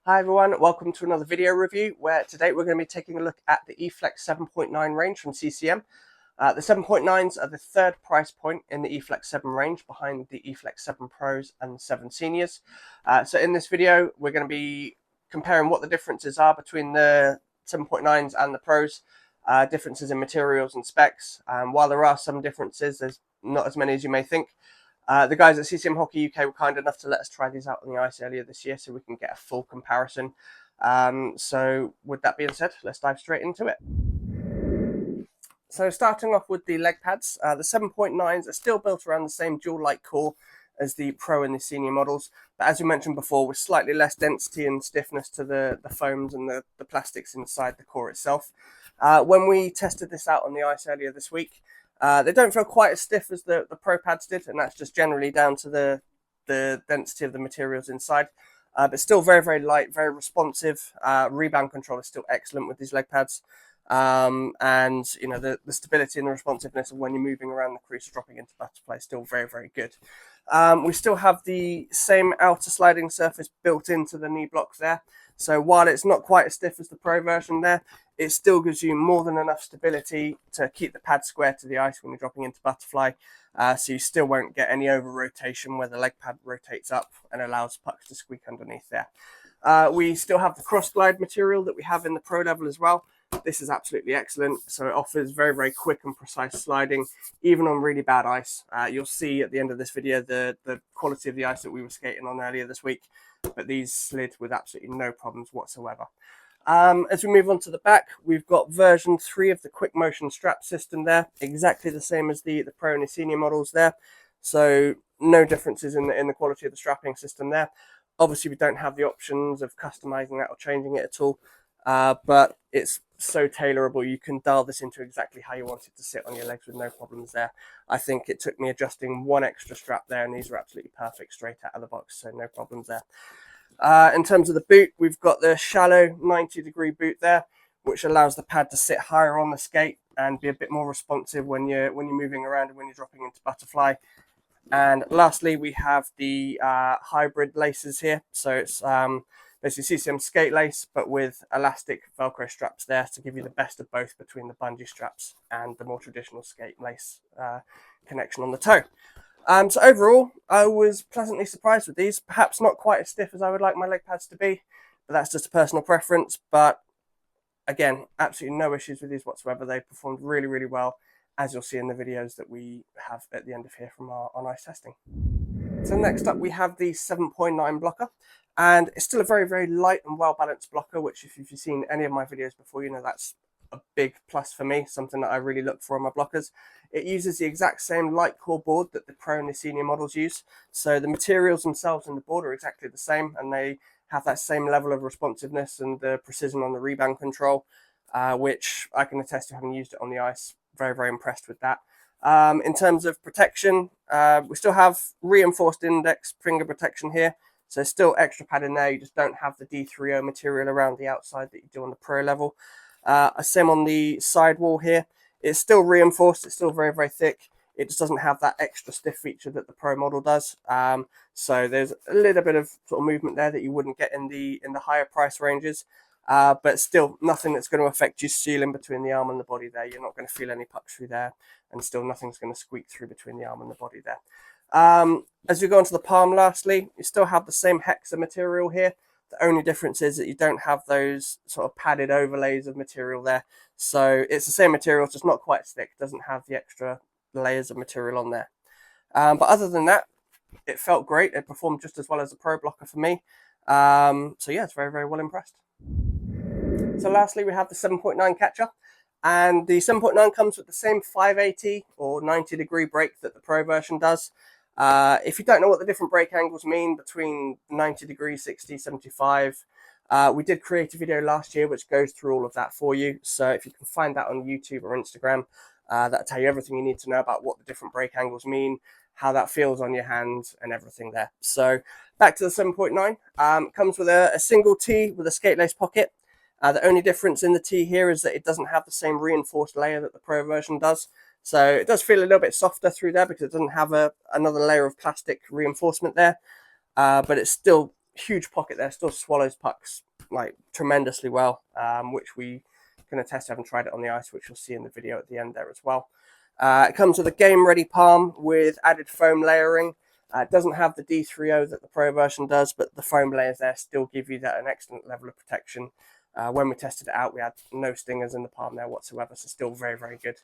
Hi everyone, welcome to another video review where today we're going to be taking a look at the EFlex 7.9 range from CCM. The 7.9s are the third price point in the EFlex 7 range behind the EFlex 7 Pros and the 7 Seniors. So in this video we're going to be comparing what the differences are between the 7.9s and the Pros, differences in materials and specs. While there are some differences, there's not as many as you may think. The guys at CCM Hockey UK were kind enough to let us try these out on the ice earlier this year so we can get a full comparison. So with that being said, let's dive straight into it. So starting off with the leg pads, the 7.9s are still built around the same dual-like core as the Pro and the Senior models, but as we mentioned before, with slightly less density and stiffness to the foams and the plastics inside the core itself. When we tested this out on the ice earlier this week, they don't feel quite as stiff as the Pro pads did, and that's just generally down to the density of the materials inside. But still very, very light, very responsive. Rebound control is still excellent with these leg pads. And you know the stability and the responsiveness of when you're moving around the crease, dropping into butterfly is still very, very good. We still have the same outer sliding surface built into the knee blocks there. So while it's not quite as stiff as the Pro version there, it still gives you more than enough stability to keep the pad square to the ice when you're dropping into butterfly. So you still won't get any over rotation where the leg pad rotates up and allows pucks to squeak underneath there. We still have the cross glide material that we have in the Pro level as well. This is absolutely excellent. So it offers very, very quick and precise sliding, even on really bad ice. You'll see at the end of this video the quality of the ice that we were skating on earlier this week, but these slid with absolutely no problems whatsoever. As we move on to the back, we've got version 3 of the quick motion strap system there, exactly the same as the Pro and the Senior models there. So no differences in the quality of the strapping system there. Obviously, we don't have the options of customizing that or changing it at all, but it's so tailorable. You can dial this into exactly how you want it to sit on your legs with no problems there. I think it took me adjusting one extra strap there, and these are absolutely perfect straight out of the box, so no problems there. In terms of the boot, we've got the shallow 90-degree boot there, which allows the pad to sit higher on the skate and be a bit more responsive when you're moving around and when you're dropping into butterfly. And lastly, we have the hybrid laces here. So it's basically CCM skate lace, but with elastic Velcro straps there to give you the best of both between the bungee straps and the more traditional skate lace connection on the toe. So overall, I was pleasantly surprised with these. Perhaps not quite as stiff as I would like my leg pads to be, but that's just a personal preference. But again, absolutely no issues with these whatsoever. They performed really, really well, as you'll see in the videos that we have at the end of here from our on-ice testing. So next up, we have the 7.9 blocker. And it's still a very, very light and well-balanced blocker, which if you've seen any of my videos before, you know that's a big plus for me, something that I really look for in my blockers. It uses the exact same light core board that the Pro and the Senior models use. So the materials themselves in the board are exactly the same, and they have that same level of responsiveness and the precision on the rebound control, which I can attest to having used it on the ice. Very, very impressed with that. In terms of protection, we still have reinforced index finger protection here. So still extra pad in there, you just don't have the D3O material around the outside that you do on the Pro level. Same on the sidewall here. It's still reinforced, it's still very, very thick. It just doesn't have that extra stiff feature that the Pro model does. So there's a little bit of sort of movement there that you wouldn't get in the higher price ranges. But still nothing that's going to affect your sealing between the arm and the body there. You're not going to feel any pucks through there, and still nothing's going to squeak through between the arm and the body there. As we go on to the palm lastly, you still have the same hexa material here. The only difference is that you don't have those sort of padded overlays of material there. So it's the same material, just not quite thick, doesn't have the extra layers of material on there. But other than that, it felt great. It performed just as well as the Pro blocker for me. So yeah, it's very, very well impressed. So lastly, we have the 7.9 catcher. And the 7.9 comes with the same 580 or 90-degree brake that the Pro version does. If you don't know what the different brake angles mean between 90 degrees, 60, 75, we did create a video last year which goes through all of that for you. So if you can find that on YouTube or Instagram, that'll tell you everything you need to know about what the different brake angles mean, how that feels on your hand and everything there. So back to the 7.9, comes with a single T with a skate lace pocket. The only difference in the T here is that it doesn't have the same reinforced layer that the Pro version does. So it does feel a little bit softer through there because it doesn't have another layer of plastic reinforcement there. but it's still huge pocket there, still swallows pucks like tremendously well, which we going to test. I haven't tried it on the ice, which you'll see in the video at the end there as well. It comes with a game-ready palm with added foam layering. It doesn't have the D3O that the Pro version does, but the foam layers there still give you an excellent level of protection. When we tested it out, we had no stingers in the palm there whatsoever, so still very, very good.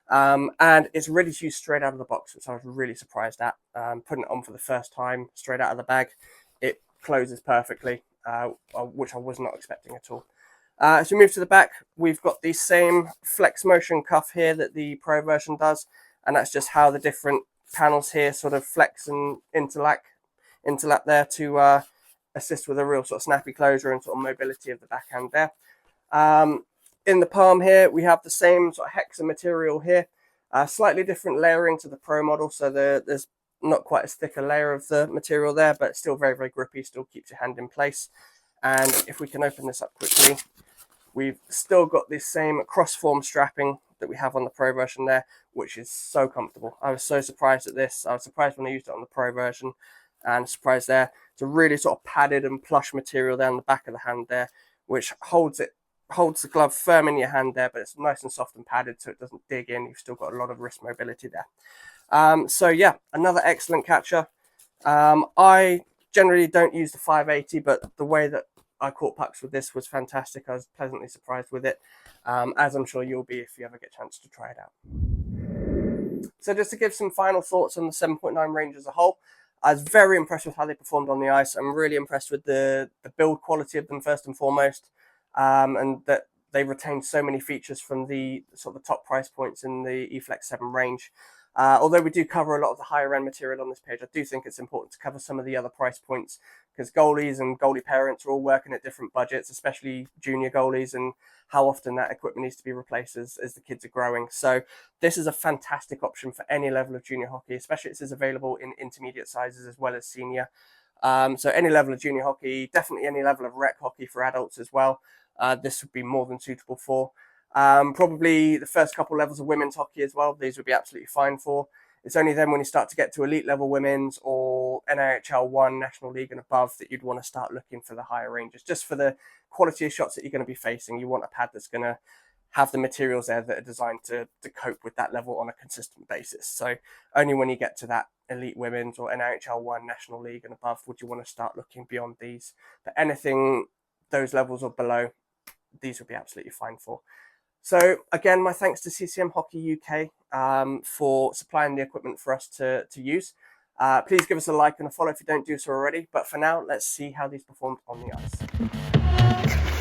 And it's ready to use straight out of the box, which I was really surprised at. Putting it on for the first time, straight out of the bag, it closes perfectly, which I was not expecting at all. As we move to the back, we've got the same flex motion cuff here that the Pro version does, and that's just how the different panels here sort of flex and interlap there to assist with a real sort of snappy closure and sort of mobility of the backhand there. In the palm here, we have the same sort of hexa material here, slightly different layering to the Pro model, so there's not quite as thick a layer of the material there, but still very, very grippy, still keeps your hand in place. And if we can open this up quickly, we've still got this same cross-form strapping that we have on the Pro version there, which is so comfortable. I was so surprised at this. I was surprised when I used it on the Pro version, and surprised there. It's a really sort of padded and plush material there on the back of the hand there, which holds the glove firm in your hand there, but it's nice and soft and padded so it doesn't dig in. You've still got a lot of wrist mobility there. So yeah, another excellent catcher. I generally don't use the 580, but the way that I caught pucks with this was fantastic. I was pleasantly surprised with it, as I'm sure you'll be if you ever get a chance to try it out. So just to give some final thoughts on the 7.9 range as a whole, I was very impressed with how they performed on the ice. I'm really impressed with the build quality of them first and foremost, and that they retained so many features from the sort of the top price points in the EFlex 7 range. Although we do cover a lot of the higher end material on this page, I do think it's important to cover some of the other price points, because goalies and goalie parents are all working at different budgets, especially junior goalies, and how often that equipment needs to be replaced as the kids are growing. So this is a fantastic option for any level of junior hockey, especially it is available in intermediate sizes as well as senior. So any level of junior hockey, definitely any level of rec hockey for adults as well. This would be more than suitable for. Probably the first couple levels of women's hockey as well, these would be absolutely fine for. It's only then when you start to get to elite level women's or NHL 1, National League and above that you'd want to start looking for the higher ranges. Just for the quality of shots that you're going to be facing, you want a pad that's going to have the materials there that are designed to cope with that level on a consistent basis. So only when you get to that elite women's or NHL 1, National League and above would you want to start looking beyond these. But anything those levels or below, these would be absolutely fine for. So again, my thanks to CCM Hockey UK for supplying the equipment for us to use. Please give us a like and a follow if you don't do so already. But for now, let's see how these performed on the ice.